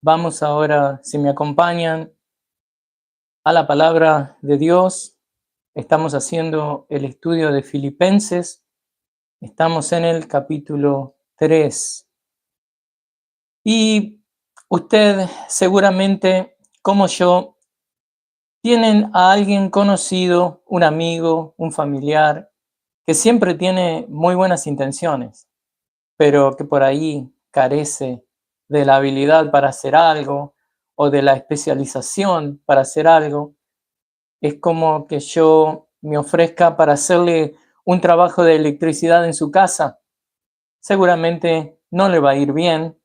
Vamos ahora, si me acompañan, a la palabra de Dios. Estamos haciendo el estudio de Filipenses. Estamos en el capítulo 3. Y usted seguramente, como yo, tienen a alguien conocido, un amigo, un familiar, que siempre tiene muy buenas intenciones, pero que por ahí carece de la habilidad para hacer algo o de la especialización para hacer algo. Es como que yo me ofrezca para hacerle un trabajo de electricidad en su casa. Seguramente no le va a ir bien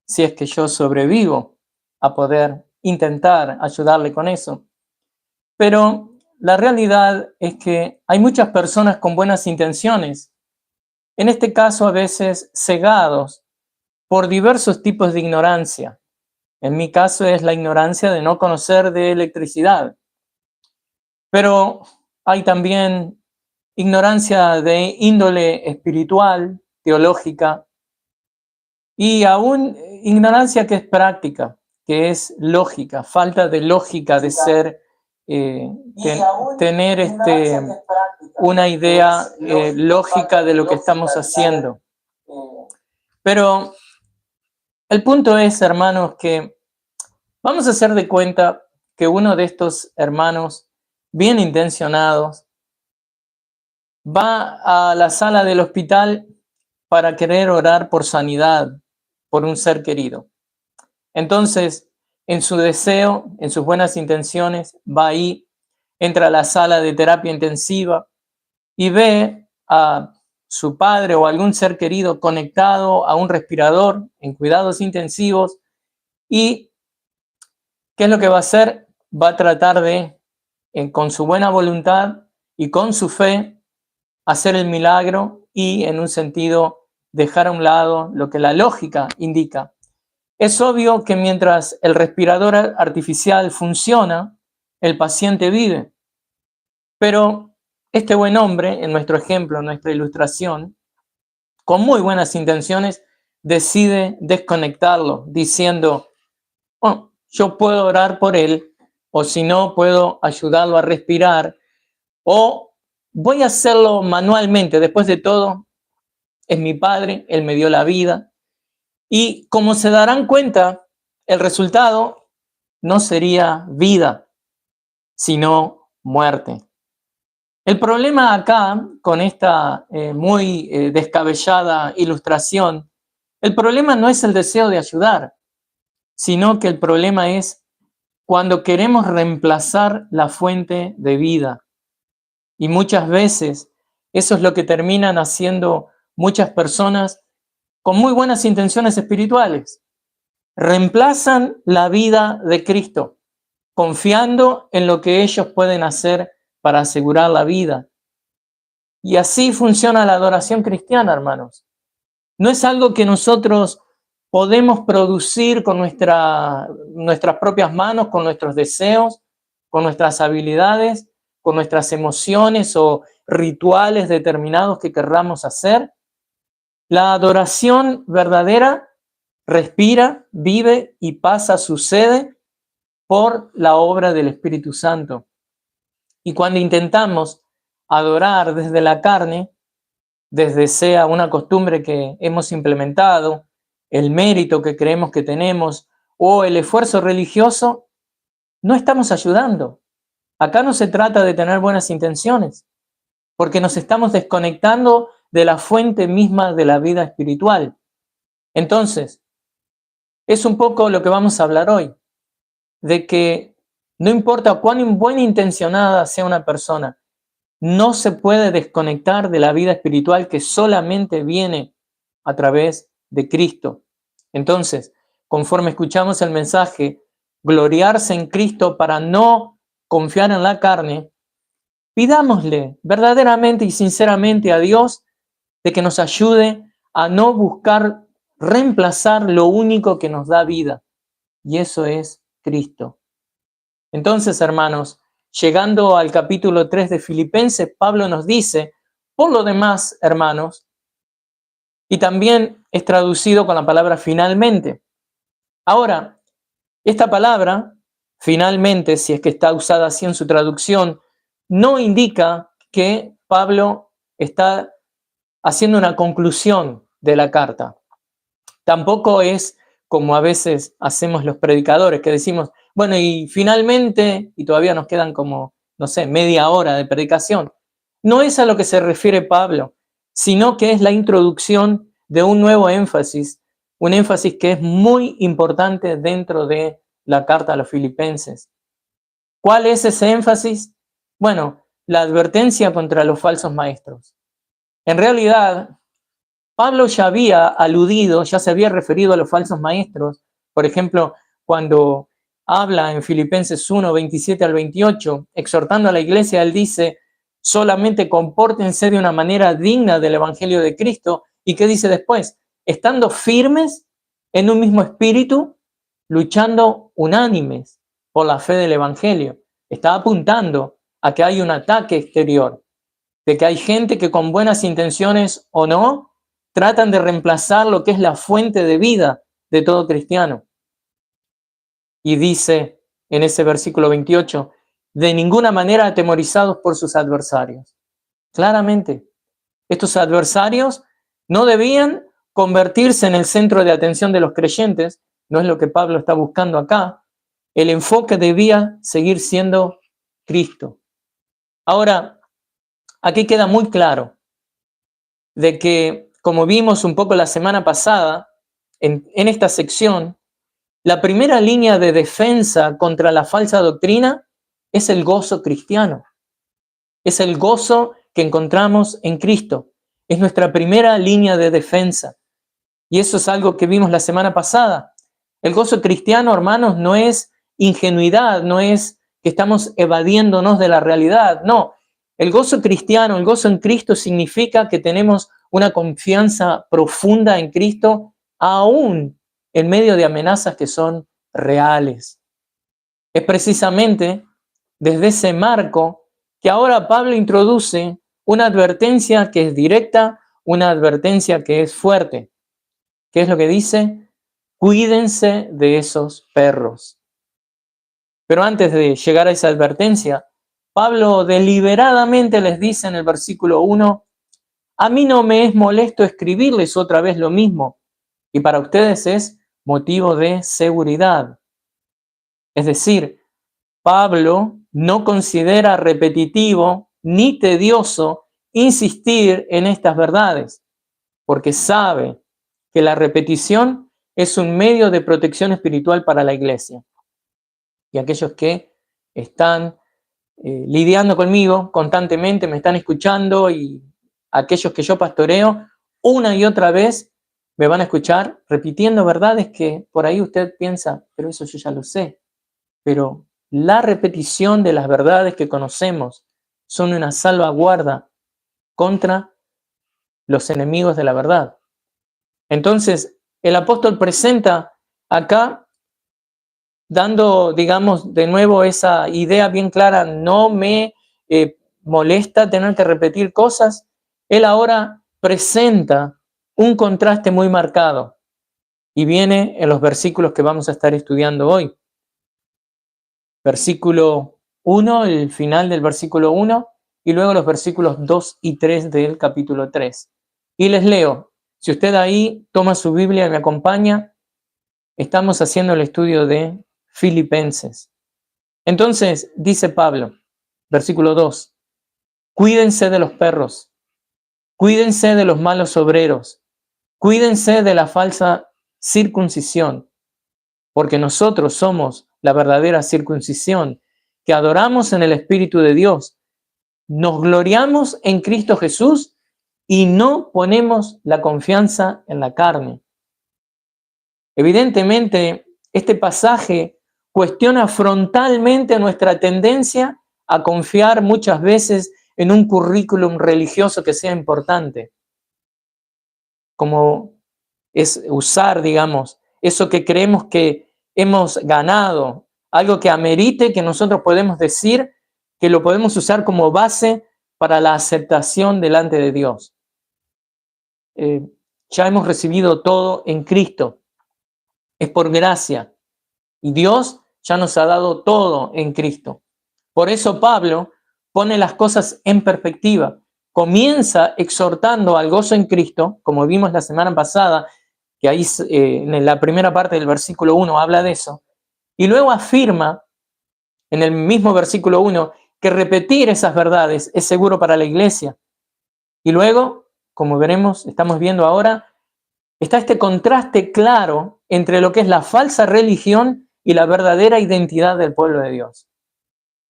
si es que yo sobrevivo a poder intentar ayudarle con eso. Pero la realidad es que hay muchas personas con buenas intenciones, en este caso a veces cegados por diversos tipos de ignorancia. En mi caso es la ignorancia de no conocer de electricidad. Pero hay también ignorancia de índole espiritual, teológica, y aún ignorancia que es práctica, que es lógica, falta de lógica de ser, tener una idea lógica de lo que estamos haciendo. Pero el punto es, hermanos, que vamos a hacer de cuenta que uno de estos hermanos bien intencionados va a la sala del hospital para querer orar por sanidad, por un ser querido. Entonces, en su deseo, en sus buenas intenciones, va ahí, entra a la sala de terapia intensiva y ve a su padre o algún ser querido conectado a un respirador en cuidados intensivos. ¿Y qué es lo que va a hacer? Va a tratar de, con su buena voluntad y con su fe, hacer el milagro y, en un sentido, dejar a un lado lo que la lógica indica. Es obvio que mientras el respirador artificial funciona, el paciente vive. Pero este buen hombre, en nuestro ejemplo, en nuestra ilustración, con muy buenas intenciones, decide desconectarlo, diciendo, oh, yo puedo orar por él, o si no, puedo ayudarlo a respirar, o voy a hacerlo manualmente. Después de todo, es mi padre, él me dio la vida. Y como se darán cuenta, el resultado no sería vida, sino muerte. El problema acá, con esta muy descabellada ilustración, el problema no es el deseo de ayudar, sino que el problema es cuando queremos reemplazar la fuente de vida. Y muchas veces eso es lo que terminan haciendo muchas personas con muy buenas intenciones espirituales. Reemplazan la vida de Cristo, confiando en lo que ellos pueden hacer para asegurar la vida. Y así funciona la adoración cristiana, hermanos. No es algo que nosotros podemos producir con nuestras propias manos, con nuestros deseos, con nuestras habilidades, con nuestras emociones o rituales determinados que querramos hacer. La adoración verdadera respira, vive y pasa, sucede por la obra del Espíritu Santo. Y cuando intentamos adorar desde la carne, desde sea una costumbre que hemos implementado, el mérito que creemos que tenemos o el esfuerzo religioso, no estamos ayudando. Acá no se trata de tener buenas intenciones, porque nos estamos desconectando de la fuente misma de la vida espiritual. Entonces, es un poco lo que vamos a hablar hoy, de que no importa cuán buena intencionada sea una persona, no se puede desconectar de la vida espiritual que solamente viene a través de Cristo. Entonces, conforme escuchamos el mensaje, gloriarse en Cristo para no confiar en la carne, pidámosle verdaderamente y sinceramente a Dios de que nos ayude a no buscar reemplazar lo único que nos da vida, y eso es Cristo. Entonces, hermanos, llegando al capítulo 3 de Filipenses, Pablo nos dice, por lo demás, hermanos, y también es traducido con la palabra finalmente. Ahora, Esta palabra, finalmente, si es que está usada así en su traducción, no indica que Pablo está haciendo una conclusión de la carta. Tampoco es como a veces hacemos los predicadores, que decimos, bueno, y finalmente, y todavía nos quedan como, no sé, media hora de predicación. No es a lo que se refiere Pablo, sino que es la introducción de un nuevo énfasis, un énfasis que es muy importante dentro de la carta a los filipenses. ¿Cuál es ese énfasis? Bueno, la advertencia contra los falsos maestros. En realidad, Pablo ya había aludido, ya se había referido a los falsos maestros. Por ejemplo, cuando habla en Filipenses 1, 27 al 28, exhortando a la iglesia, él dice, solamente compórtense de una manera digna del Evangelio de Cristo. ¿Y qué dice después? Estando firmes en un mismo espíritu, luchando unánimes por la fe del Evangelio. Está apuntando a que hay un ataque exterior, de que hay gente que con buenas intenciones o no, tratan de reemplazar lo que es la fuente de vida de todo cristiano. Y dice en ese versículo 28, de ninguna manera atemorizados por sus adversarios. Claramente, estos adversarios no debían convertirse en el centro de atención de los creyentes, no es lo que Pablo está buscando acá. El enfoque debía seguir siendo Cristo. Ahora, aquí queda muy claro de que, como vimos un poco la semana pasada, en esta sección, la primera línea de defensa contra la falsa doctrina es el gozo cristiano. Es el gozo que encontramos en Cristo. Es nuestra primera línea de defensa. Y eso es algo que vimos la semana pasada. El gozo cristiano, hermanos, no es ingenuidad, no es que estamos evadiéndonos de la realidad. No, el gozo cristiano, el gozo en Cristo significa que tenemos una confianza profunda en Cristo, aún en medio de amenazas que son reales. Es precisamente desde ese marco que ahora Pablo introduce una advertencia que es directa, una advertencia que es fuerte. ¿Qué es lo que dice? Cuídense de esos perros. Pero antes de llegar a esa advertencia, Pablo deliberadamente les dice en el versículo 1, a mí no me es molesto escribirles otra vez lo mismo, y para ustedes es motivo de seguridad. Es decir, Pablo no considera repetitivo ni tedioso insistir en estas verdades, porque sabe que la repetición es un medio de protección espiritual para la iglesia. Y aquellos que están lidiando conmigo constantemente, me están escuchando, y aquellos que yo pastoreo, una y otra vez me van a escuchar repitiendo verdades que por ahí usted piensa, pero eso yo ya lo sé. Pero la repetición de las verdades que conocemos son una salvaguarda contra los enemigos de la verdad. Entonces, el apóstol presenta acá, dando, digamos, de nuevo esa idea bien clara, no me molesta tener que repetir cosas. Él ahora presenta un contraste muy marcado y viene en los versículos que vamos a estar estudiando hoy. Versículo 1, el final del versículo 1, y luego los versículos 2 y 3 del capítulo 3. Y les leo. Si usted ahí toma su Biblia y me acompaña, estamos haciendo el estudio de Filipenses. Entonces, dice Pablo, versículo 2, cuídense de los perros, cuídense de los malos obreros, cuídense de la falsa circuncisión, porque nosotros somos la verdadera circuncisión, que adoramos en el Espíritu de Dios, nos gloriamos en Cristo Jesús y no ponemos la confianza en la carne. Evidentemente, este pasaje cuestiona frontalmente nuestra tendencia a confiar muchas veces en un currículum religioso que sea importante, como es usar, digamos, eso que creemos que hemos ganado, algo que amerite que nosotros podemos decir que lo podemos usar como base para la aceptación delante de Dios. Ya hemos recibido todo en Cristo. Es por gracia. Y Dios ya nos ha dado todo en Cristo. Por eso Pablo pone las cosas en perspectiva. Comienza exhortando al gozo en Cristo, como vimos la semana pasada, que ahí en la primera parte del versículo 1 habla de eso, y luego afirma en el mismo versículo 1 que repetir esas verdades es seguro para la iglesia. Y luego, como veremos, estamos viendo ahora, está este contraste claro entre lo que es la falsa religión y la verdadera identidad del pueblo de Dios.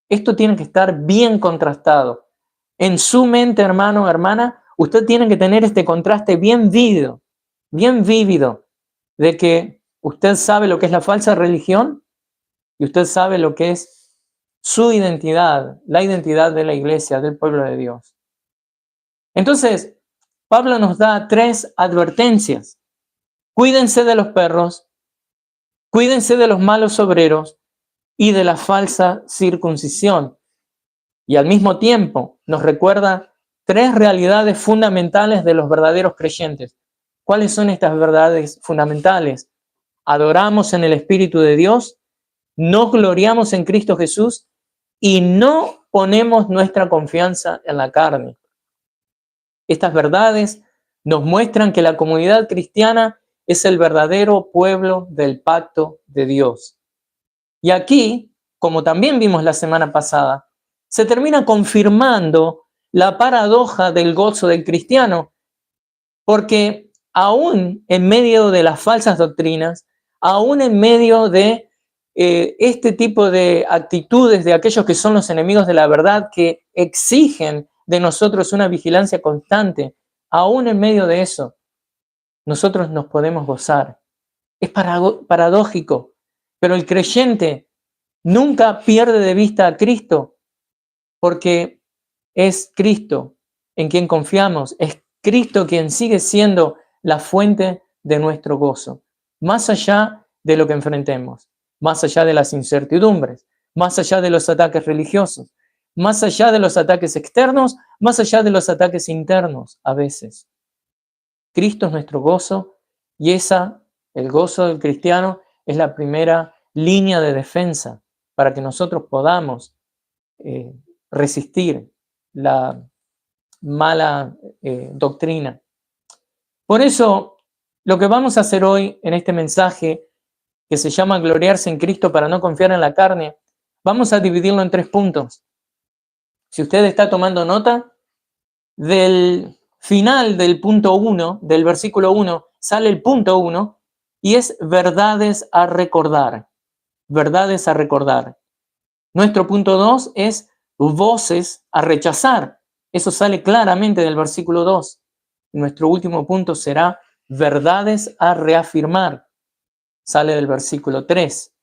Esto tiene que estar bien contrastado. En su mente, hermano, hermana, usted tiene que tener este contraste bien vívido, de que usted sabe lo que es la falsa religión y usted sabe lo que es su identidad, la identidad de la iglesia, del pueblo de Dios. Entonces, Pablo nos da 3 advertencias. Cuídense de los perros, cuídense de los malos obreros y de la falsa circuncisión. Y al mismo tiempo nos recuerda 3 realidades fundamentales de los verdaderos creyentes. ¿Cuáles son estas verdades fundamentales? Adoramos en el Espíritu de Dios, nos gloriamos en Cristo Jesús y no ponemos nuestra confianza en la carne. Estas verdades nos muestran que la comunidad cristiana es el verdadero pueblo del pacto de Dios. Y aquí, como también vimos la semana pasada, se termina confirmando la paradoja del gozo del cristiano, porque aún en medio de las falsas doctrinas, aún en medio de este tipo de actitudes de aquellos que son los enemigos de la verdad, que exigen de nosotros una vigilancia constante, aún en medio de eso, nosotros nos podemos gozar. Es paradójico, pero el creyente nunca pierde de vista a Cristo, porque es Cristo en quien confiamos, es Cristo quien sigue siendo la fuente de nuestro gozo, más allá de lo que enfrentemos, más allá de las incertidumbres, más allá de los ataques religiosos, más allá de los ataques externos, más allá de los ataques internos a veces. Cristo es nuestro gozo y el gozo del cristiano, es la primera línea de defensa para que nosotros podamos resistir la mala doctrina. Por eso, lo que vamos a hacer hoy en este mensaje, que se llama gloriarse en Cristo para no confiar en la carne, vamos a dividirlo en 3 puntos. Si usted está tomando nota, del final del punto 1, del versículo 1, sale el punto 1 y es verdades a recordar. Verdades a recordar. Nuestro punto 2 es voces a rechazar. Eso sale claramente del versículo 2. Nuestro último punto será verdades a reafirmar. Sale del versículo 3.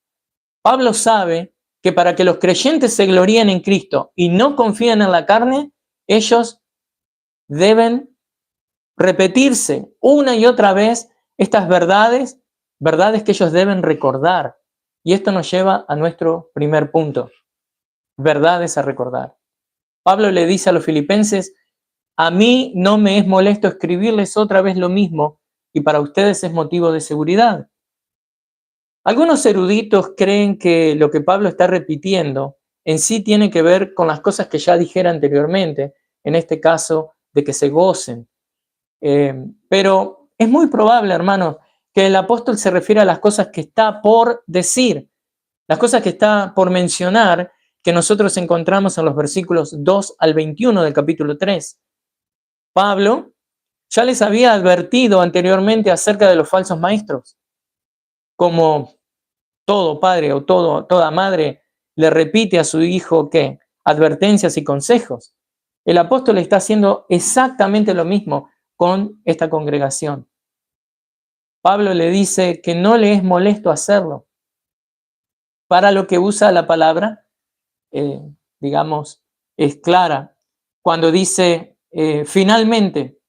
Pablo sabe que para que los creyentes se gloríen en Cristo y no confíen en la carne, ellos deben repetirse una y otra vez estas verdades que ellos deben recordar. Y esto nos lleva a nuestro primer punto. Verdades a recordar. Pablo le dice a los filipenses: a mí no me es molesto escribirles otra vez lo mismo, y para ustedes es motivo de seguridad. Algunos eruditos creen que lo que Pablo está repitiendo en sí tiene que ver con las cosas que ya dijera anteriormente, en este caso de que se gocen. Pero es muy probable, hermanos, que el apóstol se refiere a las cosas que está por decir, las cosas que está por mencionar, que nosotros encontramos en los versículos 2 al 21 del capítulo 3. Pablo ya les había advertido anteriormente acerca de los falsos maestros, como todo padre o toda madre le repite a su hijo ¿qué? Advertencias y consejos. El apóstol está haciendo exactamente lo mismo con esta congregación. Pablo le dice que no le es molesto hacerlo. Para lo que usa la palabra, digamos, es clara. Cuando dice finalmente,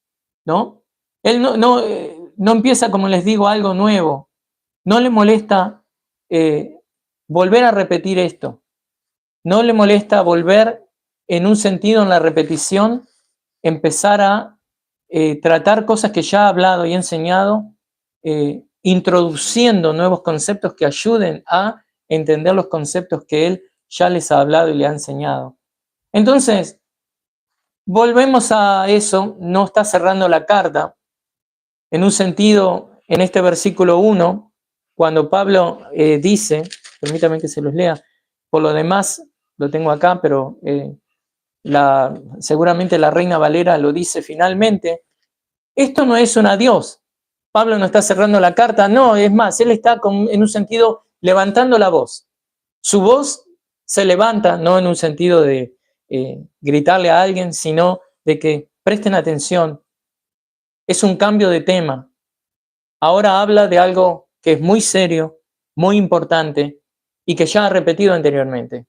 ¿no? Él no empieza, como les digo, algo nuevo. No le molesta volver a repetir esto. No le molesta volver en un sentido en la repetición, empezar a tratar cosas que ya ha hablado y enseñado, introduciendo nuevos conceptos que ayuden a entender los conceptos que él ya les ha hablado y le ha enseñado. Entonces, volvemos a eso, no está cerrando la carta. En un sentido, en este versículo 1, cuando Pablo dice, permítame que se los lea, por lo demás, lo tengo acá, pero seguramente la Reina Valera lo dice finalmente, esto no es un adiós. Pablo no está cerrando la carta, no, es más, él está en un sentido levantando la voz. Su voz se levanta, no en un sentido de gritarle a alguien, sino de que presten atención. Es un cambio de tema. Ahora habla de algo que es muy serio, muy importante y que ya ha repetido anteriormente.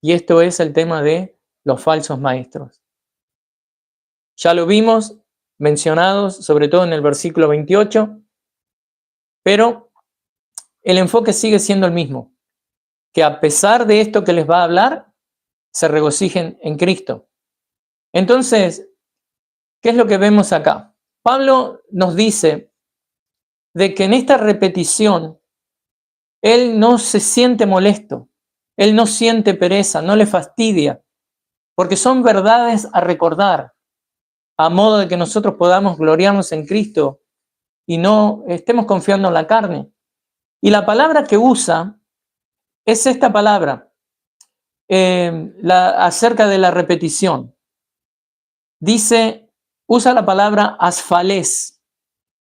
Y esto es el tema de los falsos maestros. Ya lo vimos mencionados, sobre todo en el versículo 28, pero el enfoque sigue siendo el mismo, que a pesar de esto que les va a hablar, se regocijen en Cristo. Entonces, ¿qué es lo que vemos acá? Pablo nos dice de que en esta repetición él no se siente molesto, él no siente pereza, no le fastidia, porque son verdades a recordar, a modo de que nosotros podamos gloriarnos en Cristo y no estemos confiando en la carne. Y la palabra que usa es esta palabra, acerca de la repetición. Dice, usa la palabra asfalés.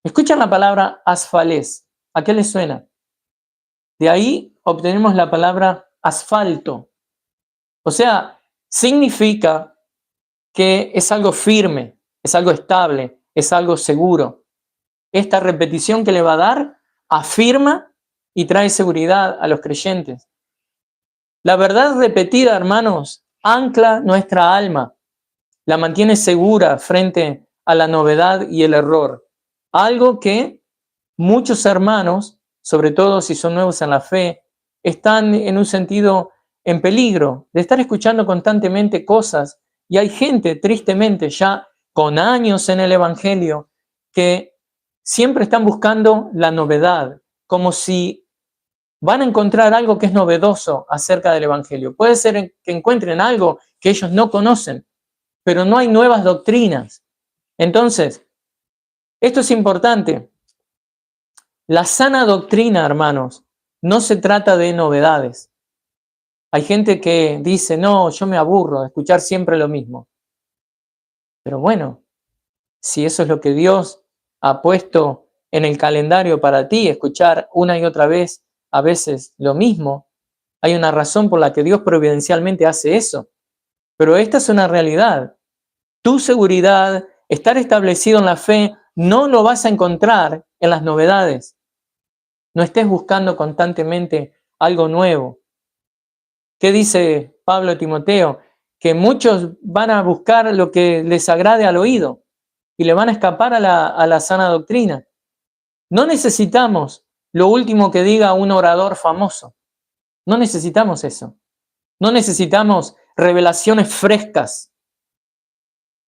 Escuchan la palabra asfalés. ¿A qué les suena? De ahí obtenemos la palabra asfalto. O sea, significa que es algo firme, es algo estable, es algo seguro. Esta repetición que le va a dar afirma y trae seguridad a los creyentes. La verdad repetida, hermanos, ancla nuestra alma, la mantiene segura frente a la novedad y el error. Algo que muchos hermanos, sobre todo si son nuevos en la fe, están en un sentido en peligro de estar escuchando constantemente cosas. Y hay gente, tristemente, ya con años en el Evangelio, que siempre están buscando la novedad, como si van a encontrar algo que es novedoso acerca del Evangelio. Puede ser que encuentren algo que ellos no conocen, pero no hay nuevas doctrinas. Entonces, esto es importante. La sana doctrina, hermanos, no se trata de novedades. Hay gente que dice, no, yo me aburro de escuchar siempre lo mismo. Pero bueno, si eso es lo que Dios ha puesto en el calendario para ti, escuchar una y otra vez, a veces lo mismo, hay una razón por la que Dios providencialmente hace eso. Pero esta es una realidad. Tu seguridad, estar establecido en la fe, no lo vas a encontrar en las novedades. No estés buscando constantemente algo nuevo. ¿Qué dice Pablo a Timoteo? Que muchos van a buscar lo que les agrade al oído y le van a escapar a la sana doctrina. No necesitamos lo último que diga un orador famoso. No necesitamos eso. No necesitamos revelaciones frescas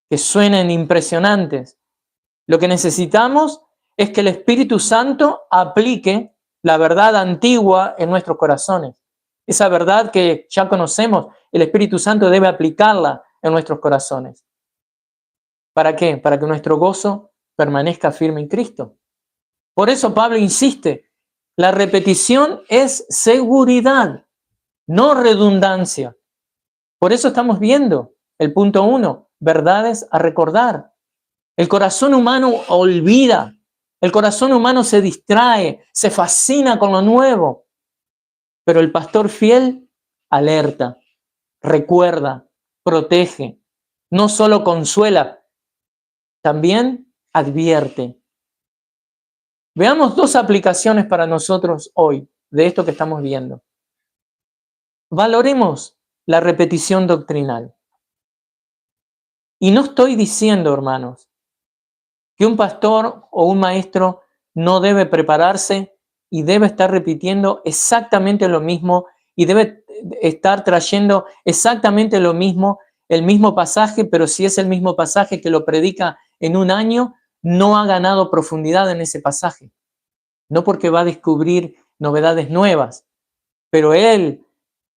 que suenen impresionantes. Lo que necesitamos es que el Espíritu Santo aplique la verdad antigua en nuestros corazones. Esa verdad que ya conocemos, el Espíritu Santo debe aplicarla en nuestros corazones. ¿Para qué? Para que nuestro gozo permanezca firme en Cristo. Por eso Pablo insiste, la repetición es seguridad, no redundancia. Por eso estamos viendo el punto 1, verdades a recordar. El corazón humano olvida, el corazón humano se distrae, se fascina con lo nuevo. Pero el pastor fiel alerta, recuerda, protege, no solo consuela, también advierte. Veamos dos aplicaciones para nosotros hoy de esto que estamos viendo. Valoremos la repetición doctrinal. Y no estoy diciendo, hermanos, que un pastor o un maestro no debe prepararse y debe estar repitiendo exactamente lo mismo y debe estar trayendo exactamente lo mismo, el mismo pasaje, pero si es el mismo pasaje que lo predica en un año, no ha ganado profundidad en ese pasaje. No porque va a descubrir novedades nuevas, pero él,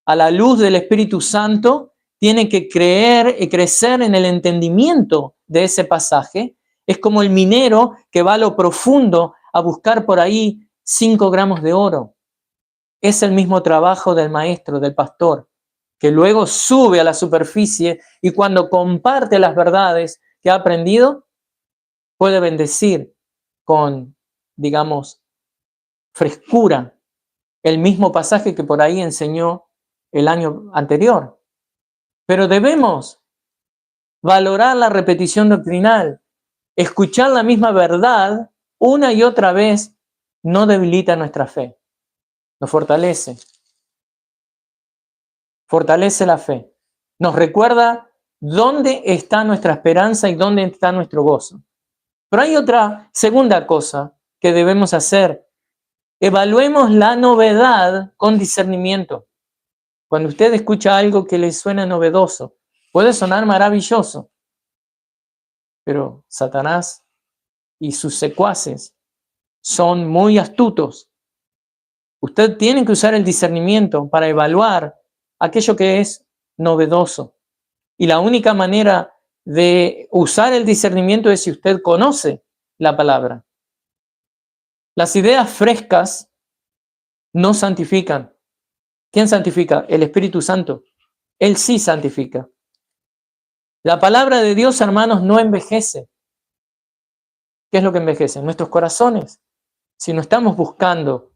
a la luz del Espíritu Santo, tiene que creer y crecer en el entendimiento de ese pasaje. Es como el minero que va a lo profundo a buscar por ahí 5 gramos de oro. Es el mismo trabajo del maestro, del pastor, que luego sube a la superficie y cuando comparte las verdades que ha aprendido, puede bendecir con, digamos, frescura el mismo pasaje que por ahí enseñó el año anterior. Pero debemos valorar la repetición doctrinal. Escuchar la misma verdad una y otra vez no debilita nuestra fe, nos fortalece. Fortalece la fe. Nos recuerda dónde está nuestra esperanza y dónde está nuestro gozo. Pero hay otra segunda cosa que debemos hacer. Evaluemos la novedad con discernimiento. Cuando usted escucha algo que le suena novedoso, puede sonar maravilloso, pero Satanás y sus secuaces son muy astutos. Usted tiene que usar el discernimiento para evaluar aquello que es novedoso. Y la única manera de usar el discernimiento es si usted conoce la palabra. Las ideas frescas no santifican. ¿Quién santifica? El Espíritu Santo. Él sí santifica. La palabra de Dios, hermanos, no envejece. ¿Qué es lo que envejece? Nuestros corazones. Si no estamos buscando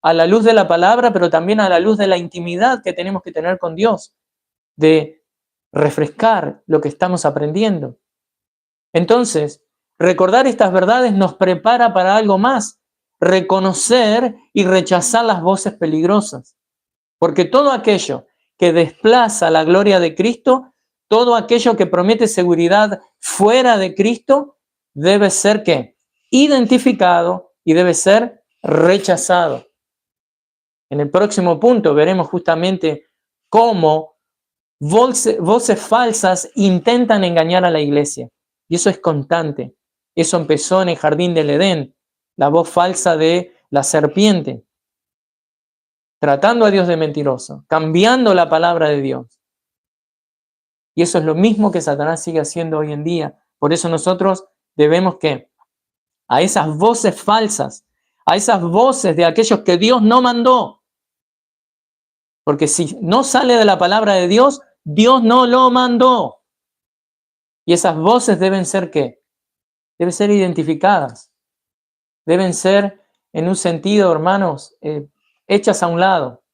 a la luz de la palabra, pero también a la luz de la intimidad que tenemos que tener con Dios, de refrescar lo que estamos aprendiendo. Entonces, recordar estas verdades nos prepara para algo más, reconocer y rechazar las voces peligrosas. Porque todo aquello que desplaza la gloria de Cristo, todo aquello que promete seguridad fuera de Cristo, debe ser ¿qué? Identificado y debe ser rechazado. En el próximo punto veremos justamente cómo voces falsas intentan engañar a la iglesia. Y eso es constante. Eso empezó en el jardín del Edén, la voz falsa de la serpiente, tratando a Dios de mentiroso, cambiando la palabra de Dios. Y eso es lo mismo que Satanás sigue haciendo hoy en día. Por eso nosotros debemos que a esas voces falsas, a esas voces de aquellos que Dios no mandó, porque si no sale de la palabra de Dios, Dios no lo mandó. Y esas voces deben ser ¿qué? Deben ser identificadas. Deben ser, en un sentido, hermanos, hechas a un lado.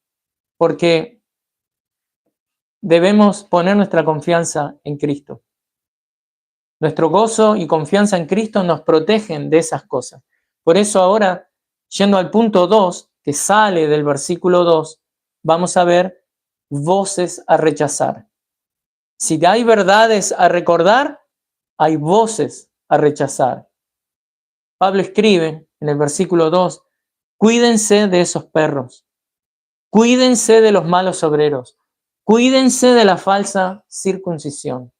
Porque debemos poner nuestra confianza en Cristo. Nuestro gozo y confianza en Cristo nos protegen de esas cosas. Por eso ahora, yendo al punto 2, que sale del versículo 2, vamos a ver voces a rechazar. Si hay verdades a recordar, hay voces a rechazar. Pablo escribe en el versículo 2, cuídense de esos perros, cuídense de los malos obreros, cuídense de la falsa circuncisión.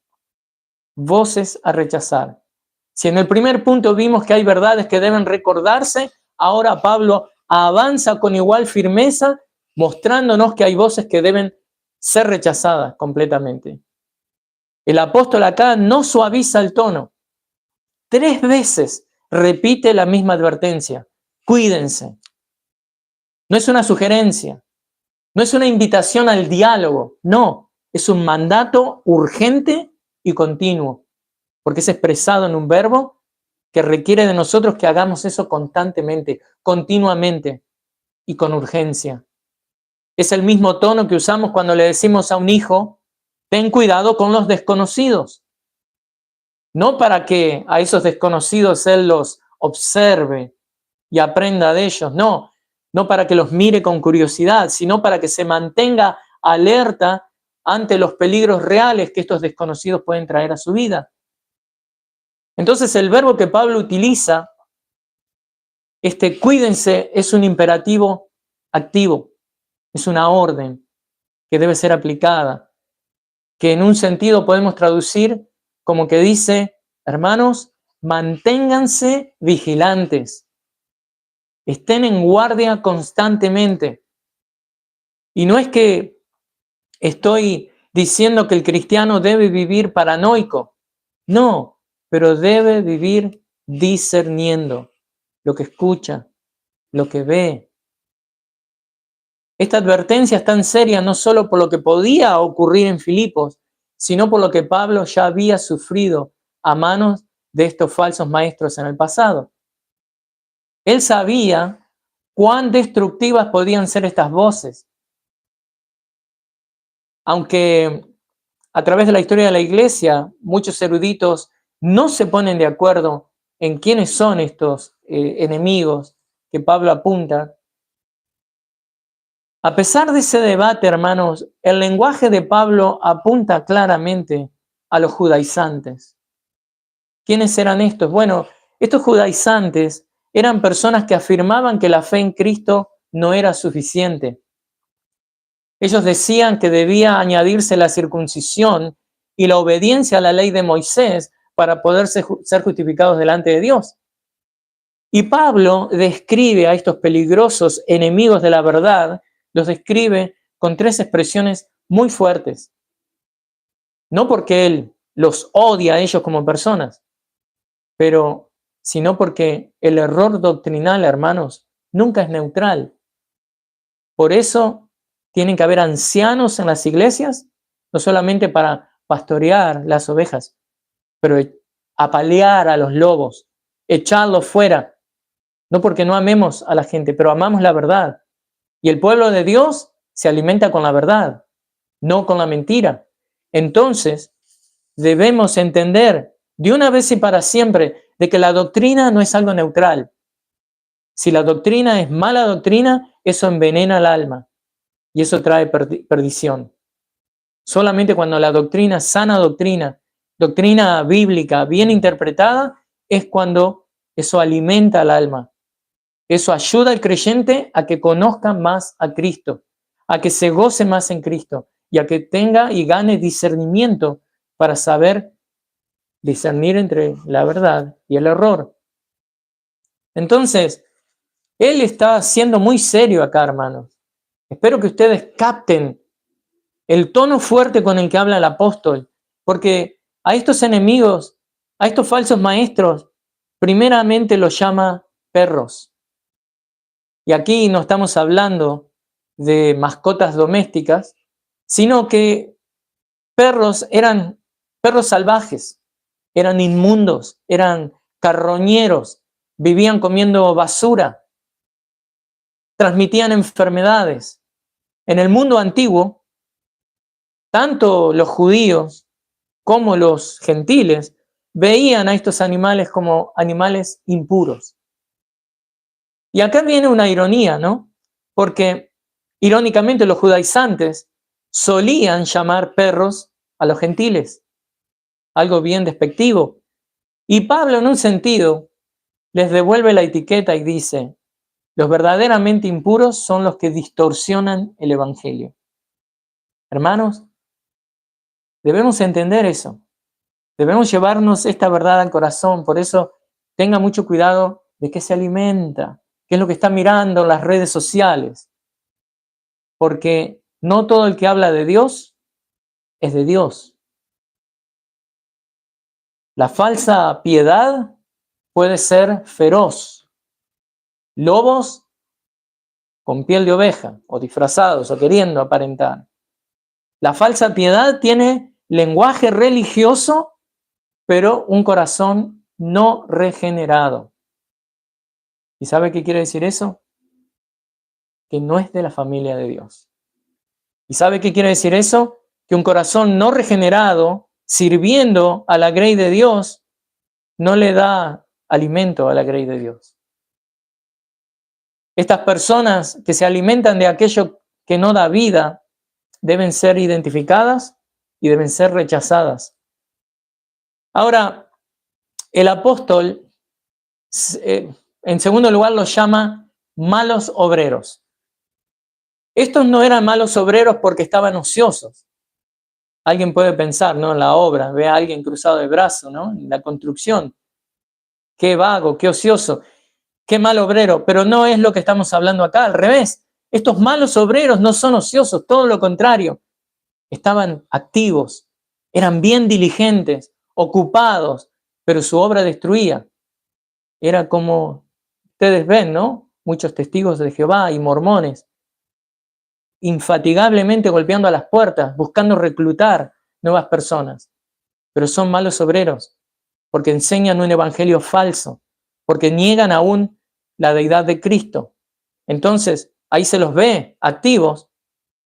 Voces a rechazar. Si en el primer punto vimos que hay verdades que deben recordarse, ahora Pablo avanza con igual firmeza, mostrándonos que hay voces que deben ser rechazadas completamente. El apóstol acá no suaviza el tono. 3 veces repite la misma advertencia. Cuídense. No es una sugerencia, no es una invitación al diálogo, no, es un mandato urgente y continuo, porque es expresado en un verbo que requiere de nosotros que hagamos eso constantemente, continuamente y con urgencia. Es el mismo tono que usamos cuando le decimos a un hijo, ten cuidado con los desconocidos. No para que a esos desconocidos él los observe y aprenda de ellos, no para que los mire con curiosidad, sino para que se mantenga alerta ante los peligros reales que estos desconocidos pueden traer a su vida. Entonces el verbo que Pablo utiliza, cuídense, es un imperativo activo, es una orden que debe ser aplicada, que en un sentido podemos traducir como que dice, hermanos, manténganse vigilantes, estén en guardia constantemente. Y no es que estoy diciendo que el cristiano debe vivir paranoico, no, pero debe vivir discerniendo lo que escucha, lo que ve. Esta advertencia es tan seria no solo por lo que podía ocurrir en Filipos, sino por lo que Pablo ya había sufrido a manos de estos falsos maestros en el pasado. Él sabía cuán destructivas podían ser estas voces. Aunque a través de la historia de la iglesia, muchos eruditos no se ponen de acuerdo en quiénes son estos enemigos que Pablo apunta. A pesar de ese debate, hermanos, el lenguaje de Pablo apunta claramente a los judaizantes. ¿Quiénes eran estos? Bueno, estos judaizantes eran personas que afirmaban que la fe en Cristo no era suficiente. Ellos decían que debía añadirse la circuncisión y la obediencia a la ley de Moisés para poder ser justificados delante de Dios. Y Pablo describe a estos peligrosos enemigos de la verdad, los describe con tres expresiones muy fuertes. No porque él los odia a ellos como personas, pero sino porque el error doctrinal, hermanos, nunca es neutral. Por eso tienen que haber ancianos en las iglesias, no solamente para pastorear las ovejas, pero apalear a los lobos, echarlos fuera. No porque no amemos a la gente, pero amamos la verdad. Y el pueblo de Dios se alimenta con la verdad, no con la mentira. Entonces, debemos entender de una vez y para siempre de que la doctrina no es algo neutral. Si la doctrina es mala doctrina, eso envenena el alma y eso trae perdición. Solamente cuando la doctrina, sana doctrina, doctrina bíblica bien interpretada, es cuando eso alimenta al alma. Eso ayuda al creyente a que conozca más a Cristo, a que se goce más en Cristo y a que tenga y gane discernimiento para saber discernir entre la verdad y el error. Entonces, él está siendo muy serio acá, hermanos. Espero que ustedes capten el tono fuerte con el que habla el apóstol, porque a estos enemigos, a estos falsos maestros, primeramente los llama perros. Y aquí no estamos hablando de mascotas domésticas, sino que perros eran perros salvajes, eran inmundos, eran carroñeros, vivían comiendo basura, transmitían enfermedades. En el mundo antiguo, tanto los judíos como los gentiles veían a estos animales como animales impuros. Y acá viene una ironía, ¿no? Porque irónicamente los judaizantes solían llamar perros a los gentiles, algo bien despectivo. Y Pablo en un sentido les devuelve la etiqueta y dice, los verdaderamente impuros son los que distorsionan el evangelio. Hermanos, debemos entender eso. Debemos llevarnos esta verdad al corazón. Por eso tenga mucho cuidado de qué se alimenta, qué es lo que está mirando en las redes sociales. Porque no todo el que habla de Dios es de Dios. La falsa piedad puede ser feroz. Lobos con piel de oveja, o disfrazados, o queriendo aparentar. La falsa piedad tiene lenguaje religioso, pero un corazón no regenerado. ¿Y sabe qué quiere decir eso? Que no es de la familia de Dios. ¿Y sabe qué quiere decir eso? Que un corazón no regenerado, sirviendo a la grey de Dios, no le da alimento a la grey de Dios. Estas personas que se alimentan de aquello que no da vida deben ser identificadas y deben ser rechazadas. Ahora, el apóstol, en segundo lugar, los llama malos obreros. Estos no eran malos obreros porque estaban ociosos. Alguien puede pensar, ¿no? En la obra, ve a alguien cruzado de brazo, ¿no? En la construcción. Qué vago, qué ocioso, qué mal obrero. Pero no es lo que estamos hablando acá, al revés. Estos malos obreros no son ociosos, todo lo contrario. Estaban activos, eran bien diligentes, ocupados, pero su obra destruía. Era como ustedes ven, ¿no? Muchos testigos de Jehová y mormones, infatigablemente golpeando a las puertas, buscando reclutar nuevas personas. Pero son malos obreros, porque enseñan un evangelio falso, porque niegan aún la deidad de Cristo. Entonces, ahí se los ve activos,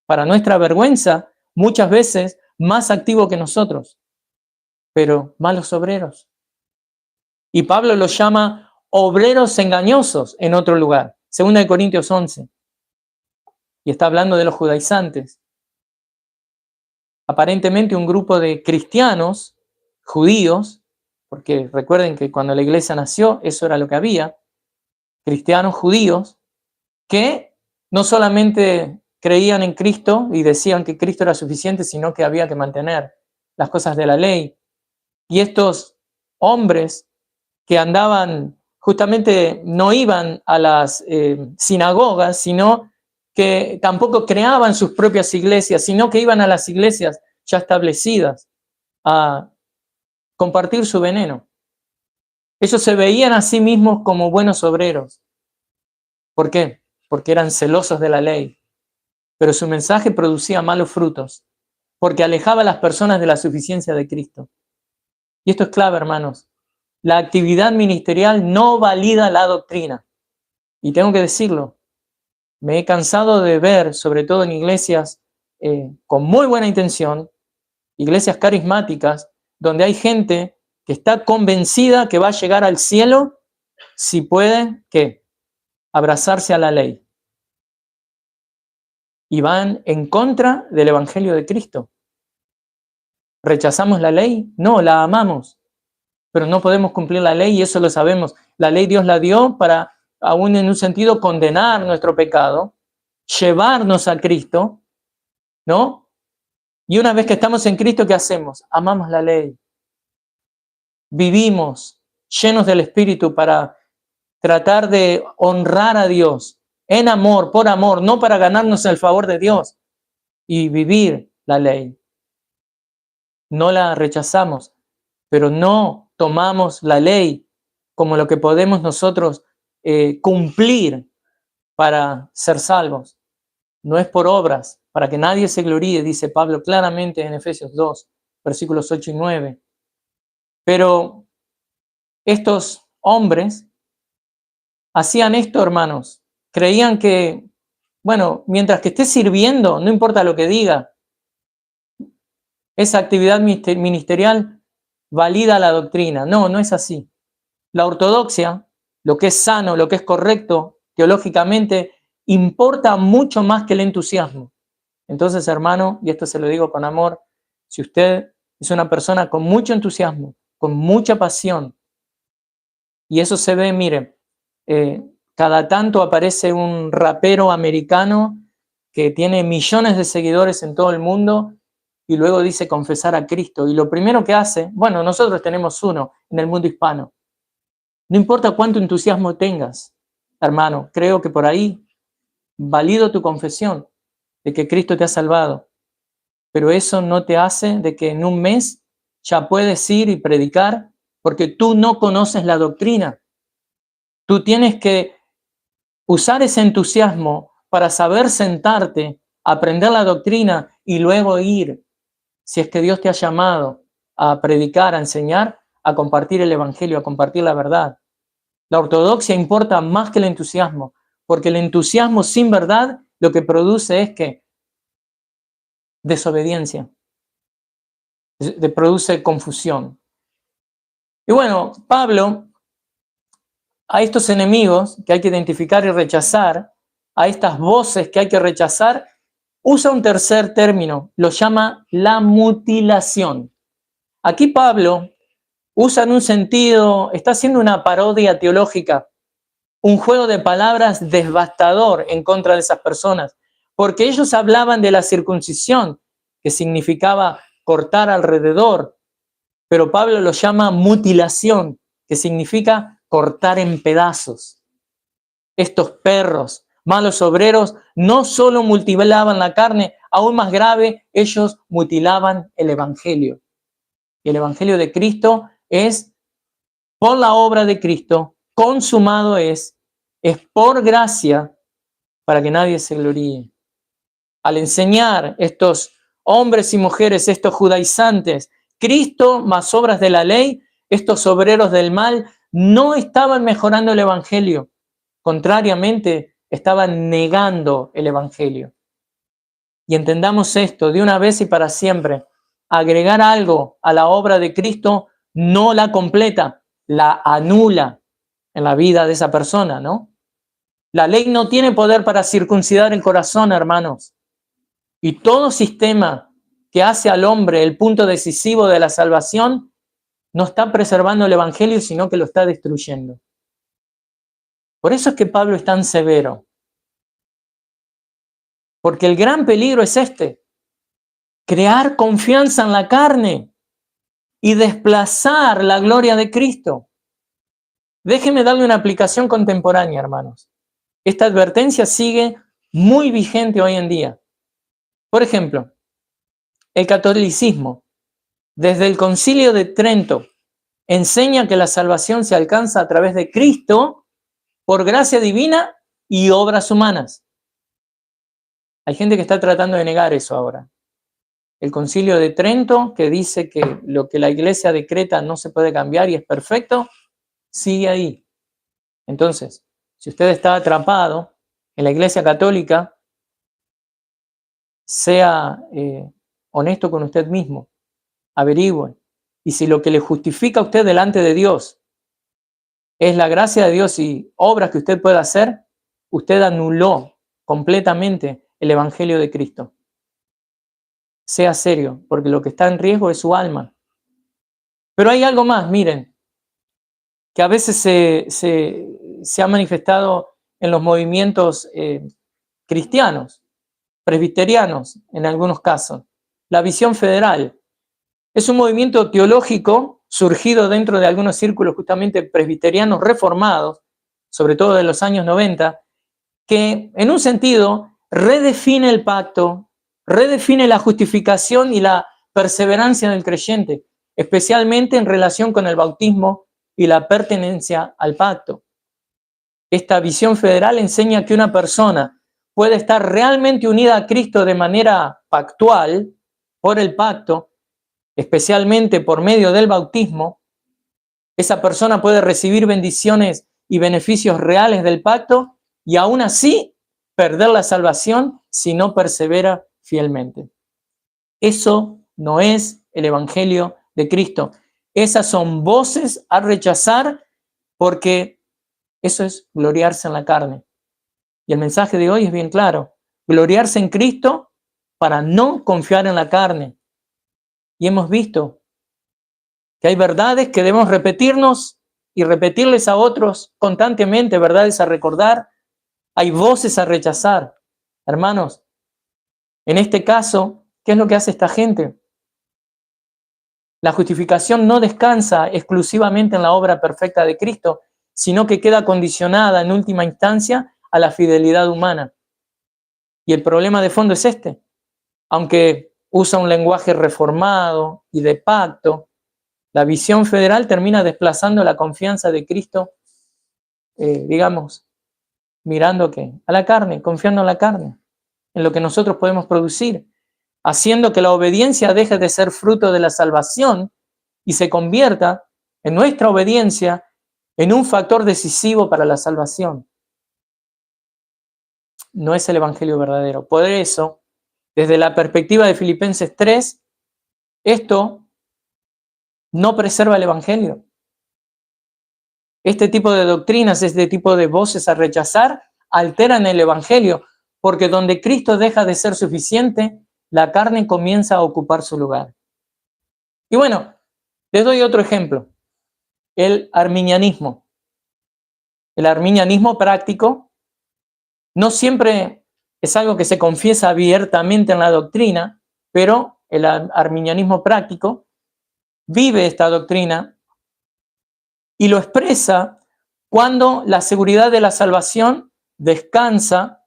para nuestra vergüenza, muchas veces más activos que nosotros, pero malos obreros. Y Pablo los llama obreros engañosos en otro lugar, 2 Corintios 11. Y está hablando de los judaizantes. Aparentemente un grupo de cristianos, judíos, porque recuerden que cuando la iglesia nació, eso era lo que había, cristianos judíos, que no solamente creían en Cristo y decían que Cristo era suficiente, sino que había que mantener las cosas de la ley. Y estos hombres que andaban, justamente no iban a las sinagogas, sino que tampoco creaban sus propias iglesias, sino que iban a las iglesias ya establecidas a compartir su veneno. Ellos se veían a sí mismos como buenos obreros. ¿Por qué? Porque eran celosos de la ley. Pero su mensaje producía malos frutos, porque alejaba a las personas de la suficiencia de Cristo. Y esto es clave, hermanos. La actividad ministerial no valida la doctrina. Y tengo que decirlo, me he cansado de ver, sobre todo en iglesias con muy buena intención, iglesias carismáticas, donde hay gente que está convencida que va a llegar al cielo si puede, ¿qué? Abrazarse a la ley. Y van en contra del evangelio de Cristo. ¿Rechazamos la ley? No, la amamos, pero no podemos cumplir la ley y eso lo sabemos. La ley Dios la dio para, aún en un sentido, condenar nuestro pecado, llevarnos a Cristo, ¿no? Y una vez que estamos en Cristo, ¿qué hacemos? Amamos la ley. Vivimos llenos del Espíritu para tratar de honrar a Dios en amor, por amor, no para ganarnos el favor de Dios y vivir la ley. No la rechazamos, pero no tomamos la ley como lo que podemos nosotros cumplir para ser salvos. No es por obras, para que nadie se gloríe, dice Pablo claramente en Efesios 2, versículos 8 y 9. Pero estos hombres hacían esto, hermanos. Creían que, bueno, mientras que esté sirviendo, no importa lo que diga, esa actividad ministerial valida la doctrina. No, no es así. La ortodoxia, lo que es sano, lo que es correcto teológicamente, importa mucho más que el entusiasmo. Entonces, hermano, y esto se lo digo con amor, si usted es una persona con mucho entusiasmo, con mucha pasión, y eso se ve, mire, cada tanto aparece un rapero americano que tiene millones de seguidores en todo el mundo y luego dice confesar a Cristo. Y lo primero que hace, bueno, nosotros tenemos uno en el mundo hispano. No importa cuánto entusiasmo tengas, hermano, creo que por ahí valido tu confesión de que Cristo te ha salvado. Pero eso no te hace de que en un mes ya puedes ir y predicar porque tú no conoces la doctrina. Tú tienes que usar ese entusiasmo para saber sentarte, aprender la doctrina y luego ir, si es que Dios te ha llamado a predicar, a enseñar, a compartir el evangelio, a compartir la verdad. La ortodoxia importa más que el entusiasmo, porque el entusiasmo sin verdad lo que produce es que desobediencia, produce confusión. Y bueno, Pablo, a estos enemigos que hay que identificar y rechazar, a estas voces que hay que rechazar, usa un tercer término, lo llama la mutilación. Aquí Pablo usa en un sentido, está haciendo una parodia teológica, un juego de palabras devastador en contra de esas personas, porque ellos hablaban de la circuncisión, que significaba cortar alrededor, pero Pablo lo llama mutilación, que significa cortar en pedazos. Estos perros malos obreros, no solo mutilaban la carne, aún más grave, ellos mutilaban el Evangelio. Y el Evangelio de Cristo es por la obra de Cristo, consumado es por gracia para que nadie se gloríe. Al enseñar estos hombres y mujeres, estos judaizantes, Cristo más obras de la ley, estos obreros del mal, no estaban mejorando el Evangelio. Contrariamente, estaban negando el Evangelio. Y entendamos esto de una vez y para siempre. Agregar algo a la obra de Cristo no la completa, la anula en la vida de esa persona, ¿no? La ley no tiene poder para circuncidar el corazón, hermanos. Y todo sistema que hace al hombre el punto decisivo de la salvación no está preservando el Evangelio, sino que lo está destruyendo. Por eso es que Pablo es tan severo. Porque el gran peligro es este: crear confianza en la carne y desplazar la gloria de Cristo. Déjenme darle una aplicación contemporánea, hermanos. Esta advertencia sigue muy vigente hoy en día. Por ejemplo, el catolicismo, desde el Concilio de Trento, enseña que la salvación se alcanza a través de Cristo por gracia divina y obras humanas. Hay gente que está tratando de negar eso ahora. El Concilio de Trento, que dice que lo que la Iglesia decreta no se puede cambiar y es perfecto, sigue ahí. Entonces, si usted está atrapado en la Iglesia Católica, sea honesto con usted mismo, averigüe. Y si lo que le justifica a usted delante de Dios es la gracia de Dios y obras que usted pueda hacer, usted anuló completamente el Evangelio de Cristo. Sea serio, porque lo que está en riesgo es su alma. Pero hay algo más, miren, que a veces se ha manifestado en los movimientos cristianos, presbiterianos en algunos casos. La visión federal es un movimiento teológico surgido dentro de algunos círculos justamente presbiterianos reformados, sobre todo de los años 90, que en un sentido redefine el pacto, redefine la justificación y la perseverancia del creyente, especialmente en relación con el bautismo y la pertenencia al pacto. Esta visión federal enseña que una persona puede estar realmente unida a Cristo de manera pactual por el pacto, especialmente por medio del bautismo. Esa persona puede recibir bendiciones y beneficios reales del pacto y aún así perder la salvación si no persevera fielmente. Eso no es el Evangelio de Cristo. Esas son voces a rechazar porque eso es gloriarse en la carne. Y el mensaje de hoy es bien claro: gloriarse en Cristo para no confiar en la carne. Y hemos visto que hay verdades que debemos repetirnos y repetirles a otros constantemente, verdades a recordar. Hay voces a rechazar. Hermanos, en este caso, ¿qué es lo que hace esta gente? La justificación no descansa exclusivamente en la obra perfecta de Cristo, sino que queda condicionada en última instancia a la fidelidad humana. Y el problema de fondo es este: aunque usa un lenguaje reformado y de pacto, la visión federal termina desplazando la confianza de Cristo, mirando a la carne, confiando en la carne, en lo que nosotros podemos producir, haciendo que la obediencia deje de ser fruto de la salvación y se convierta en nuestra obediencia en un factor decisivo para la salvación. No es el Evangelio verdadero. Por eso, desde la perspectiva de Filipenses 3, esto no preserva el Evangelio. Este tipo de doctrinas, este tipo de voces a rechazar, alteran el Evangelio, porque donde Cristo deja de ser suficiente, la carne comienza a ocupar su lugar. Y bueno, les doy otro ejemplo: el arminianismo. El arminianismo práctico no siempre es algo que se confiesa abiertamente en la doctrina, pero el arminianismo práctico vive esta doctrina y lo expresa cuando la seguridad de la salvación descansa.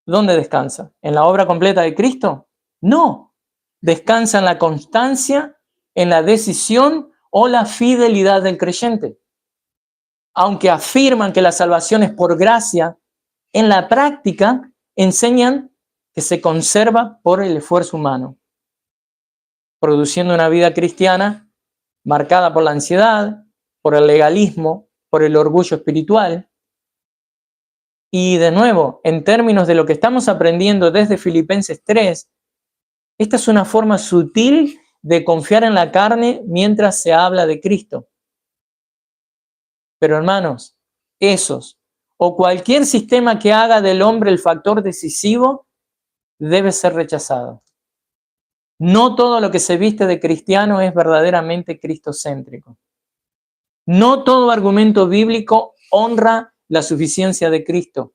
¿Dónde descansa? ¿En la obra completa de Cristo? No. Descansa en la constancia, en la decisión o la fidelidad del creyente. Aunque afirman que la salvación es por gracia, en la práctica enseñan que se conserva por el esfuerzo humano, produciendo una vida cristiana marcada por la ansiedad, por el legalismo, por el orgullo espiritual. Y de nuevo, en términos de lo que estamos aprendiendo desde Filipenses 3, esta es una forma sutil de confiar en la carne mientras se habla de Cristo. Pero hermanos, esos o cualquier sistema que haga del hombre el factor decisivo debe ser rechazado. No todo lo que se viste de cristiano es verdaderamente cristocéntrico. No todo argumento bíblico honra la suficiencia de Cristo.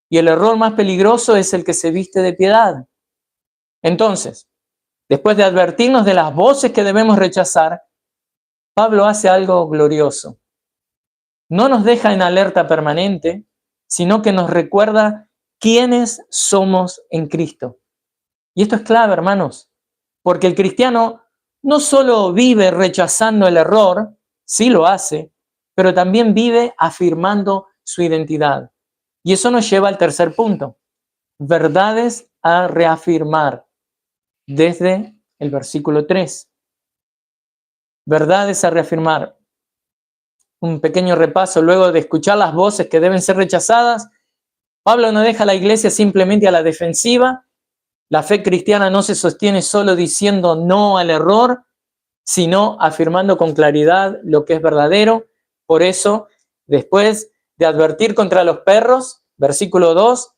Y el error más peligroso es el que se viste de piedad. Entonces, después de advertirnos de las voces que debemos rechazar, Pablo hace algo glorioso. No nos deja en alerta permanente, sino que nos recuerda quiénes somos en Cristo. Y esto es clave, hermanos, porque el cristiano no solo vive rechazando el error, sí lo hace, pero también vive afirmando su identidad. Y eso nos lleva al tercer punto, verdades a reafirmar, desde el versículo 3. Verdades a reafirmar. Un pequeño repaso luego de escuchar las voces que deben ser rechazadas. Pablo no deja a la iglesia simplemente a la defensiva. La fe cristiana no se sostiene solo diciendo no al error, sino afirmando con claridad lo que es verdadero. Por eso, después de advertir contra los perros, versículo 2,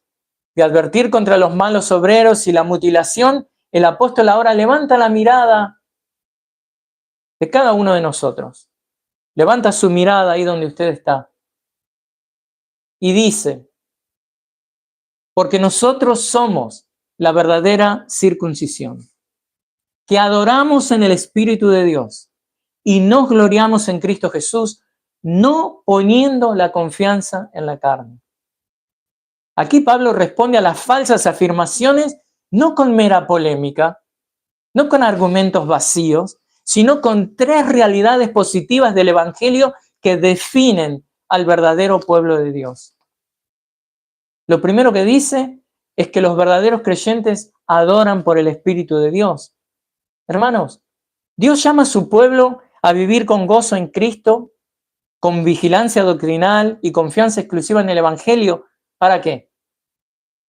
de advertir contra los malos obreros y la mutilación, el apóstol ahora levanta la mirada de cada uno de nosotros. Levanta su mirada ahí donde usted está y dice, porque nosotros somos la verdadera circuncisión, que adoramos en el Espíritu de Dios y nos gloriamos en Cristo Jesús, no poniendo la confianza en la carne. Aquí Pablo responde a las falsas afirmaciones no con mera polémica, no con argumentos vacíos, sino con tres realidades positivas del Evangelio que definen al verdadero pueblo de Dios. Lo primero que dice es que los verdaderos creyentes adoran por el Espíritu de Dios. Hermanos, Dios llama a su pueblo a vivir con gozo en Cristo, con vigilancia doctrinal y confianza exclusiva en el Evangelio. ¿Para qué?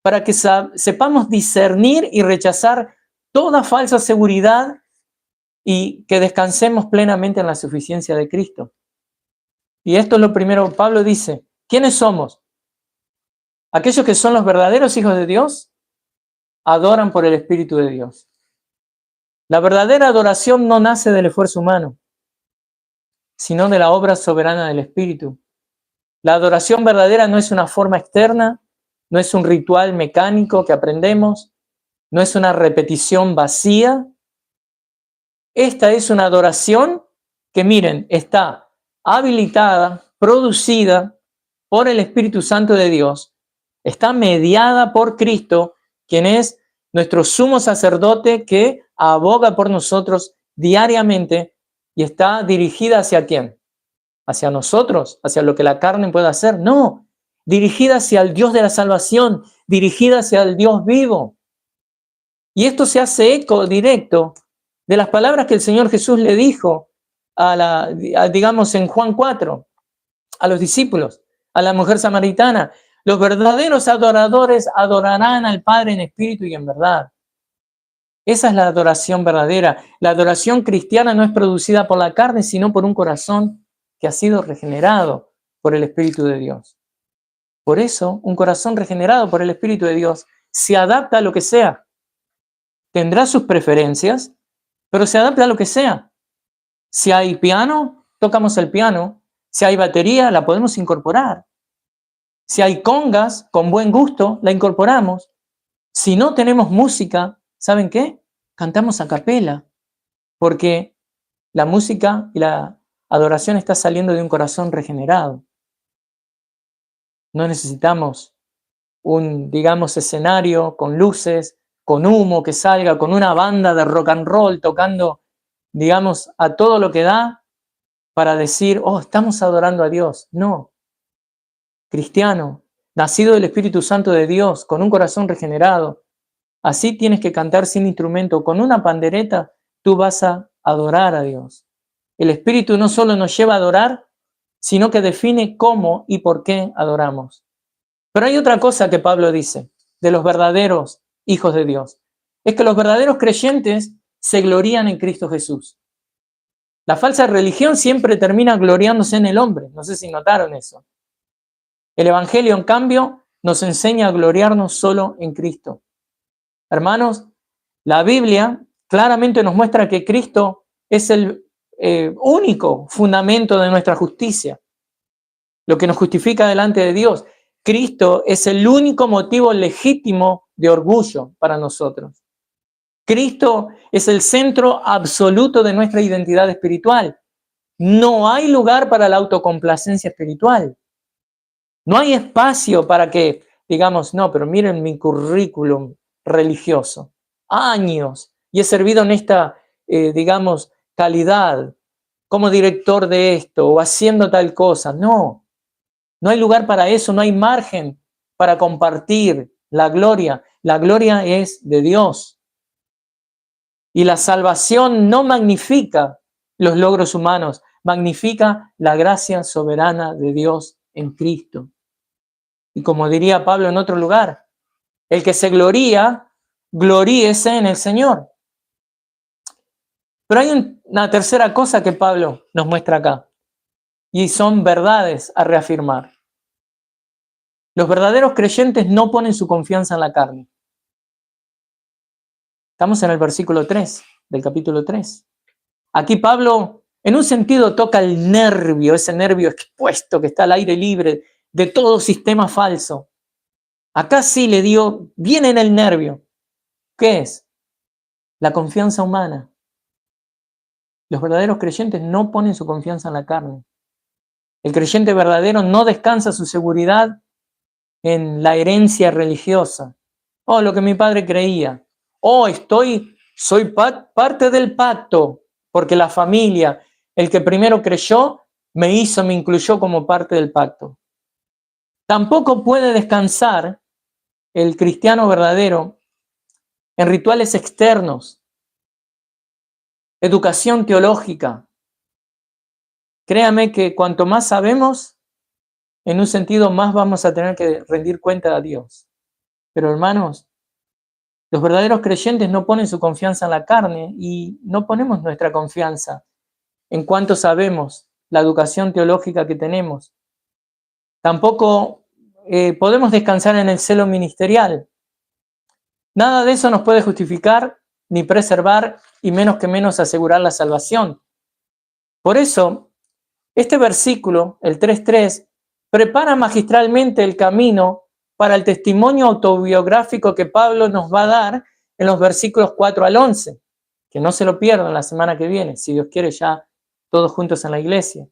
Para que sepamos discernir y rechazar toda falsa seguridad y que descansemos plenamente en la suficiencia de Cristo. Y esto es lo primero. Pablo dice, ¿quiénes somos? Aquellos que son los verdaderos hijos de Dios adoran por el Espíritu de Dios. La verdadera adoración no nace del esfuerzo humano, sino de la obra soberana del Espíritu. La adoración verdadera no es una forma externa, no es un ritual mecánico que aprendemos, no es una repetición vacía. Esta es una adoración que, miren, está habilitada, producida por el Espíritu Santo de Dios, está mediada por Cristo, quien es nuestro sumo sacerdote que aboga por nosotros diariamente y está dirigida hacia quién, hacia nosotros, hacia lo que la carne puede hacer. No, dirigida hacia el Dios de la salvación, dirigida hacia el Dios vivo. Y esto se hace eco directo de las palabras que el Señor Jesús le dijo digamos en Juan 4, a los discípulos, a la mujer samaritana. Los verdaderos adoradores adorarán al Padre en espíritu y en verdad. Esa es la adoración verdadera. La adoración cristiana no es producida por la carne, sino por un corazón que ha sido regenerado por el Espíritu de Dios. Por eso, un corazón regenerado por el Espíritu de Dios se adapta a lo que sea. Tendrá sus preferencias, pero se adapta a lo que sea. Si hay piano, tocamos el piano. Si hay batería, la podemos incorporar. Si hay congas, con buen gusto, la incorporamos. Si no tenemos música, ¿saben qué? Cantamos a capela, porque la música y la adoración está saliendo de un corazón regenerado. No necesitamos un, digamos, escenario con luces, con humo que salga, con una banda de rock and roll tocando, digamos, a todo lo que da para decir, oh, estamos adorando a Dios. No. Cristiano, nacido del Espíritu Santo de Dios, con un corazón regenerado, así tienes que cantar sin instrumento, con una pandereta, tú vas a adorar a Dios. El Espíritu no solo nos lleva a adorar, sino que define cómo y por qué adoramos. Pero hay otra cosa que Pablo dice de los verdaderos hijos de Dios. Es que los verdaderos creyentes se glorían en Cristo Jesús. La falsa religión siempre termina gloriándose en el hombre. No sé si notaron eso. El Evangelio, en cambio, nos enseña a gloriarnos solo en Cristo. Hermanos, la Biblia claramente nos muestra que Cristo es el único fundamento de nuestra justicia, lo que nos justifica delante de Dios. Cristo es el único motivo legítimo de orgullo para nosotros. Cristo es el centro absoluto de nuestra identidad espiritual. No hay lugar para la autocomplacencia espiritual. No hay espacio para que digamos, no, pero miren mi currículum religioso. Años. Y he servido en esta, digamos, calidad como director de esto o haciendo tal cosa. No. No hay lugar para eso, no hay margen para compartir la gloria. La gloria es de Dios. Y la salvación no magnifica los logros humanos, magnifica la gracia soberana de Dios en Cristo. Y como diría Pablo en otro lugar, el que se gloría, gloríese en el Señor. Pero hay una tercera cosa que Pablo nos muestra acá, y son verdades a reafirmar. Los verdaderos creyentes no ponen su confianza en la carne. Estamos en el versículo 3 del capítulo 3. Aquí Pablo, en un sentido, toca el nervio, ese nervio expuesto que está al aire libre de todo sistema falso. Acá sí le dio bien en el nervio. ¿Qué es? La confianza humana. Los verdaderos creyentes no ponen su confianza en la carne. El creyente verdadero no descansa su seguridad en la herencia religiosa. Oh, lo que mi padre creía. Oh, soy parte del pacto, porque la familia, el que primero creyó, me incluyó como parte del pacto. Tampoco puede descansar el cristiano verdadero en rituales externos, educación teológica. Créame que cuanto más sabemos, en un sentido más vamos a tener que rendir cuenta a Dios. Pero hermanos, los verdaderos creyentes no ponen su confianza en la carne y no ponemos nuestra confianza en cuanto sabemos, la educación teológica que tenemos. Tampoco podemos descansar en el celo ministerial. Nada de eso nos puede justificar ni preservar y menos que menos asegurar la salvación. Por eso, este versículo, el 3:3, prepara magistralmente el camino para el testimonio autobiográfico que Pablo nos va a dar en los versículos 4 al 11. Que no se lo pierdan la semana que viene, si Dios quiere, ya todos juntos en la iglesia.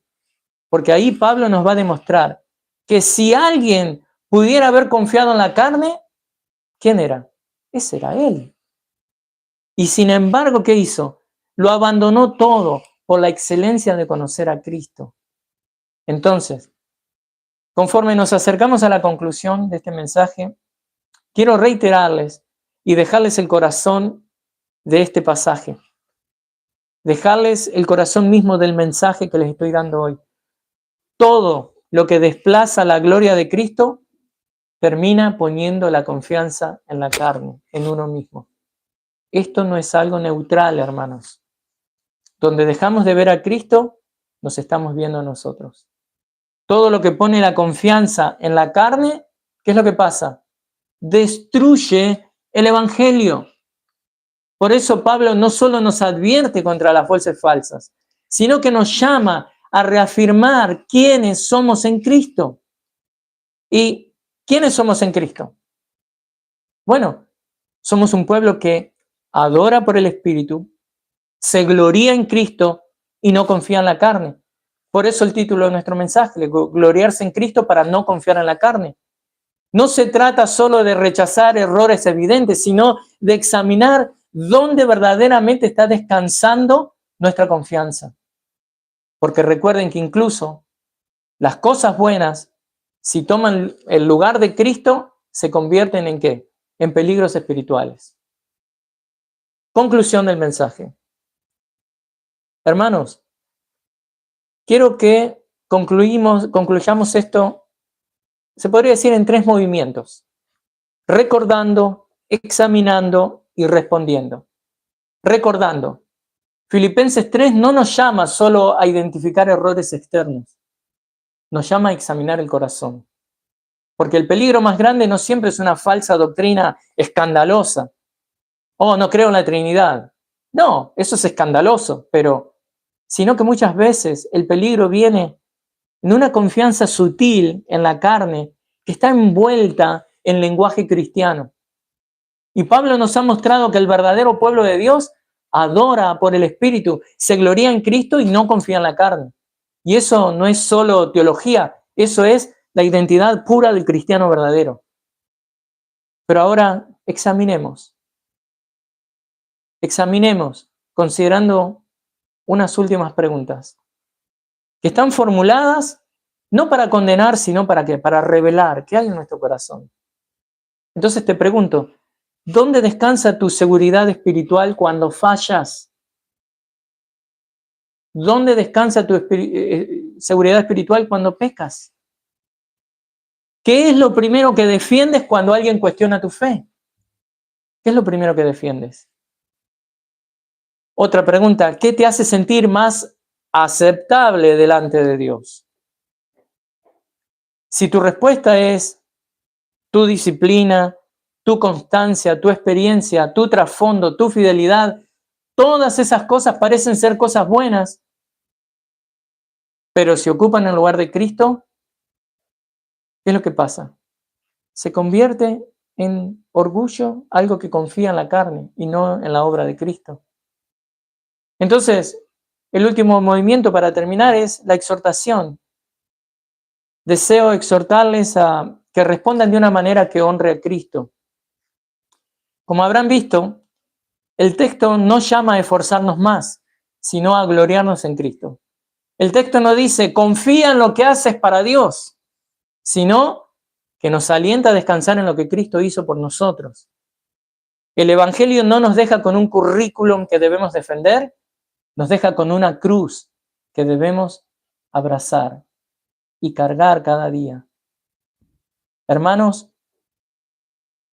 Porque ahí Pablo nos va a demostrar que si alguien pudiera haber confiado en la carne, ¿quién era? Ese era él. Y sin embargo, ¿qué hizo? Lo abandonó todo por la excelencia de conocer a Cristo. Entonces, conforme nos acercamos a la conclusión de este mensaje, quiero reiterarles y dejarles el corazón de este pasaje. Dejarles el corazón mismo del mensaje que les estoy dando hoy. Todo lo que desplaza la gloria de Cristo termina poniendo la confianza en la carne, en uno mismo. Esto no es algo neutral, hermanos. Donde dejamos de ver a Cristo, nos estamos viendo a nosotros. Todo lo que pone la confianza en la carne, ¿qué es lo que pasa? Destruye el Evangelio. Por eso Pablo no solo nos advierte contra las voces falsas, sino que nos llama a reafirmar quiénes somos en Cristo. ¿Y quiénes somos en Cristo? Bueno, somos un pueblo que adora por el Espíritu, se gloría en Cristo y no confía en la carne. Por eso el título de nuestro mensaje, gloriarse en Cristo para no confiar en la carne. No se trata solo de rechazar errores evidentes, sino de examinar dónde verdaderamente está descansando nuestra confianza. Porque recuerden que incluso las cosas buenas, si toman el lugar de Cristo, se convierten ¿en qué? En peligros espirituales. Conclusión del mensaje. Hermanos, quiero que concluyamos esto, se podría decir en 3 movimientos: recordando, examinando y respondiendo. Recordando. Filipenses 3 no nos llama solo a identificar errores externos, nos llama a examinar el corazón. Porque el peligro más grande no siempre es una falsa doctrina escandalosa. Oh, no creo en la Trinidad. No, eso es escandaloso, pero sino que muchas veces el peligro viene en una confianza sutil en la carne que está envuelta en lenguaje cristiano. Y Pablo nos ha mostrado que el verdadero pueblo de Dios adora por el Espíritu, se gloría en Cristo y no confía en la carne. Y eso no es solo teología, eso es la identidad pura del cristiano verdadero. Pero ahora examinemos considerando unas últimas preguntas que están formuladas no para condenar, sino para ¿qué? Para revelar qué hay en nuestro corazón. Entonces te pregunto, ¿dónde descansa tu seguridad espiritual cuando fallas? ¿Dónde descansa tu seguridad espiritual cuando pecas? ¿Qué es lo primero que defiendes cuando alguien cuestiona tu fe? ¿Qué es lo primero que defiendes? Otra pregunta, ¿qué te hace sentir más aceptable delante de Dios? Si tu respuesta es tu disciplina, tu constancia, tu experiencia, tu trasfondo, tu fidelidad, todas esas cosas parecen ser cosas buenas, pero si ocupan el lugar de Cristo, ¿qué es lo que pasa? Se convierte en orgullo, algo que confía en la carne y no en la obra de Cristo. Entonces, el último movimiento para terminar es la exhortación. Deseo exhortarles a que respondan de una manera que honre a Cristo. Como habrán visto, el texto no llama a esforzarnos más, sino a gloriarnos en Cristo. El texto no dice, confía en lo que haces para Dios, sino que nos alienta a descansar en lo que Cristo hizo por nosotros. El Evangelio no nos deja con un currículum que debemos defender, nos deja con una cruz que debemos abrazar y cargar cada día. Hermanos,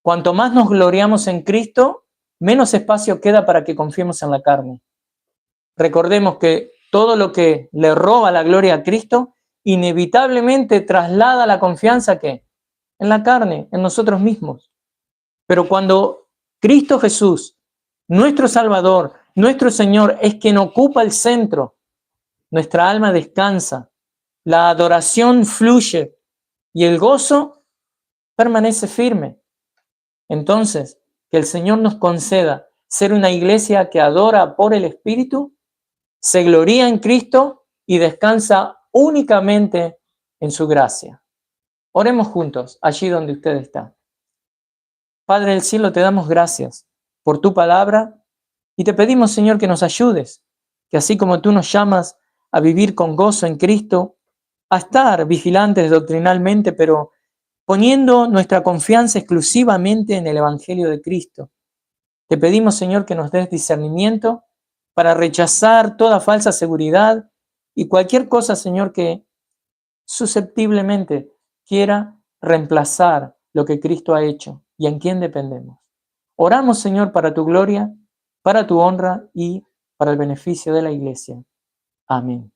cuanto más nos gloriamos en Cristo, menos espacio queda para que confiemos en la carne. Recordemos que todo lo que le roba la gloria a Cristo, inevitablemente traslada la confianza ¿qué? En la carne, en nosotros mismos. Pero cuando Cristo Jesús, nuestro Salvador, nuestro Señor, es quien ocupa el centro, nuestra alma descansa, la adoración fluye y el gozo permanece firme. Entonces, que el Señor nos conceda ser una iglesia que adora por el Espíritu, se gloría en Cristo y descansa únicamente en su gracia. Oremos juntos, allí donde usted está. Padre del cielo, te damos gracias por tu palabra y te pedimos, Señor, que nos ayudes, que así como tú nos llamas a vivir con gozo en Cristo, a estar vigilantes doctrinalmente, pero poniendo nuestra confianza exclusivamente en el Evangelio de Cristo. Te pedimos, Señor, que nos des discernimiento para rechazar toda falsa seguridad y cualquier cosa, Señor, que susceptiblemente quiera reemplazar lo que Cristo ha hecho y en quién dependemos. Oramos, Señor, para tu gloria, para tu honra y para el beneficio de la iglesia. Amén.